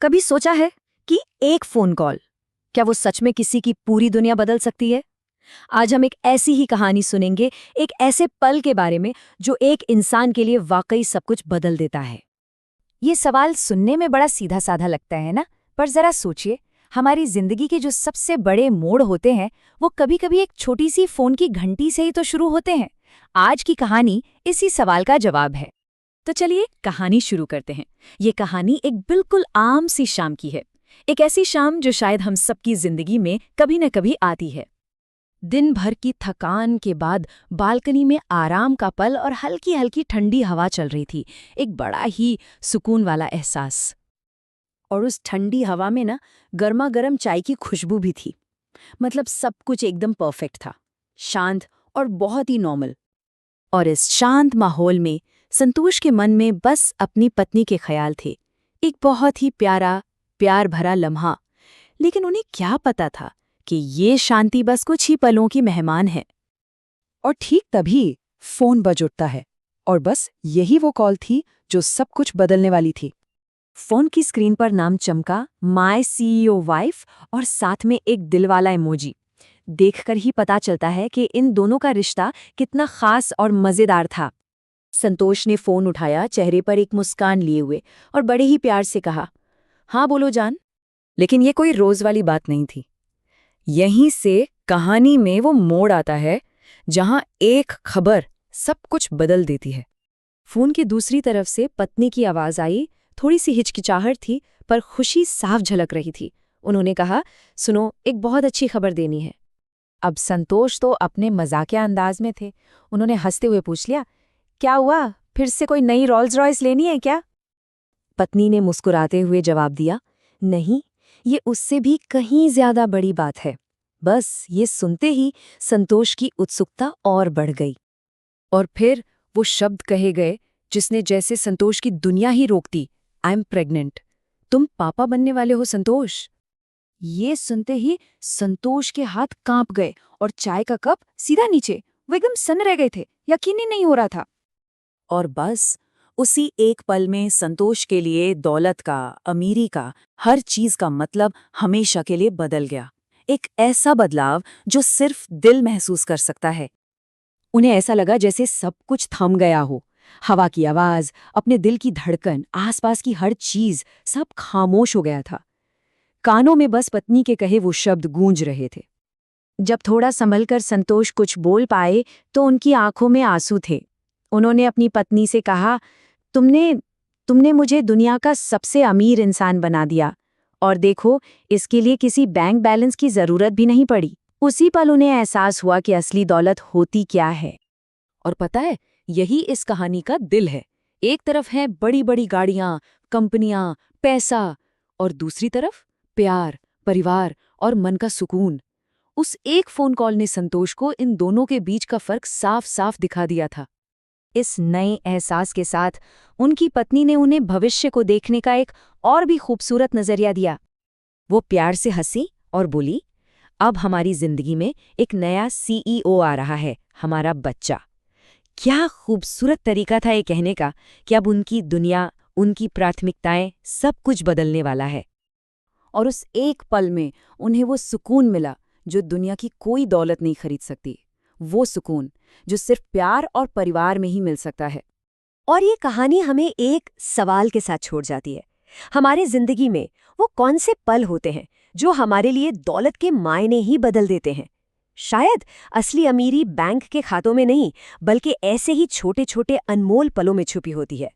कभी सोचा है कि एक फोन कॉल, क्या वो सच में किसी की पूरी दुनिया बदल सकती है? आज हम एक ऐसी ही कहानी सुनेंगे, एक ऐसे पल के बारे में जो एक इंसान के लिए वाकई सब कुछ बदल देता है। ये सवाल सुनने में बड़ा सीधा साधा लगता है ना, पर जरा सोचिए, हमारी जिंदगी के जो सबसे बड़े मोड़ होते हैं वो कभी-कभी एक छोटी सी फोन की घंटी से ही तो शुरू होते हैं। आज की कहानी इसी सवाल का जवाब है। तो चलिए कहानी शुरू करते हैं। ये कहानी एक बिल्कुल आम सी शाम की है, एक ऐसी शाम जो शायद हम सबकी जिंदगी में कभी न कभी आती है। दिन भर की थकान के बाद बालकनी में आराम का पल और हल्की हल्की ठंडी हवा चल रही थी। एक बड़ा ही सुकून वाला एहसास। और उस ठंडी हवा में ना गर्मा गर्म चाय की खुशबू भी थी। मतलब सब कुछ एकदम परफेक्ट था, शांत और बहुत ही नॉर्मल। और इस शांत माहौल में संतोष के मन में बस अपनी पत्नी के ख्याल थे। एक बहुत ही प्यार भरा लम्हा। लेकिन उन्हें क्या पता था कि ये शांति बस कुछ ही पलों की मेहमान है। और ठीक तभी फोन बज उठता है, और बस यही वो कॉल थी जो सब कुछ बदलने वाली थी। फोन की स्क्रीन पर नाम चमका, माय सीईओ वाइफ, और साथ में एक दिल वाला इमोजी। देखकर ही पता चलता है कि इन दोनों का रिश्ता कितना खास और मजेदार था। संतोष ने फोन उठाया, चेहरे पर एक मुस्कान लिए हुए, और बड़े ही प्यार से कहा, हाँ बोलो जान। लेकिन ये कोई रोज वाली बात नहीं थी। यहीं से कहानी में वो मोड़ आता है जहां एक खबर सब कुछ बदल देती है। फोन की दूसरी तरफ से पत्नी की आवाज आई। थोड़ी सी हिचकिचाहट थी, पर खुशी साफ झलक रही थी। उन्होंने कहा, सुनो, एक बहुत अच्छी खबर देनी है। अब संतोष तो अपने मजाकिया अंदाज में थे। उन्होंने हंसते हुए पूछ लिया, क्या हुआ, फिर से कोई नई रोल्स रॉयस लेनी है क्या? पत्नी ने मुस्कुराते हुए जवाब दिया, नहीं, ये उससे भी कहीं ज्यादा बड़ी बात है। बस ये सुनते ही संतोष की उत्सुकता और बढ़ गई। और फिर वो शब्द कहे गए जिसने जैसे संतोष की दुनिया ही रोक दी, आई एम प्रेग्नेंट। तुम पापा बनने वाले हो संतोष। ये सुनते ही संतोष के हाथ कांप गए और चाय का कप सीधा नीचे। वो एकदम सन्न रह गए थे, यकीन ही नहीं हो रहा था। और बस उसी एक पल में संतोष के लिए दौलत का, अमीरी का, हर चीज का मतलब हमेशा के लिए बदल गया। एक ऐसा बदलाव जो सिर्फ दिल महसूस कर सकता है। उन्हें ऐसा लगा जैसे सब कुछ थम गया हो। हवा की आवाज, अपने दिल की धड़कन, आसपास की हर चीज, सब खामोश हो गया था। कानों में बस पत्नी के कहे वो शब्द गूंज रहे थे। जब थोड़ा संभलकर संतोष कुछ बोल पाए तो उनकी आंखों में आंसू थे। उन्होंने अपनी पत्नी से कहा, तुमने मुझे दुनिया का सबसे अमीर इंसान बना दिया, और देखो, इसके लिए किसी बैंक बैलेंस की जरूरत भी नहीं पड़ी। उसी पल उन्हें एहसास हुआ कि असली दौलत होती क्या है। और पता है, यही इस कहानी का दिल है। एक तरफ है बड़ी बड़ी गाड़ियां, कंपनियां, पैसा, और दूसरी तरफ प्यार, परिवार और मन का सुकून। उस एक फोन कॉल ने संतोष को इन दोनों के बीच का फर्क साफ साफ दिखा दिया था। इस नए एहसास के साथ उनकी पत्नी ने उन्हें भविष्य को देखने का एक और भी खूबसूरत नजरिया दिया। वो प्यार से हंसी और बोली, अब हमारी जिंदगी में एक नया सीईओ आ रहा है, हमारा बच्चा। क्या खूबसूरत तरीका था ये कहने का कि अब उनकी दुनिया, उनकी प्राथमिकताएं, सब कुछ बदलने वाला है। और उस एक पल में उन्हें वो सुकून मिला जो दुनिया की कोई दौलत नहीं खरीद सकती। वो सुकून जो सिर्फ प्यार और परिवार में ही मिल सकता है। और ये कहानी हमें एक सवाल के साथ छोड़ जाती है। हमारी जिंदगी में वो कौन से पल होते हैं जो हमारे लिए दौलत के मायने ही बदल देते हैं? शायद असली अमीरी बैंक के खातों में नहीं, बल्कि ऐसे ही छोटे छोटे अनमोल पलों में छुपी होती है।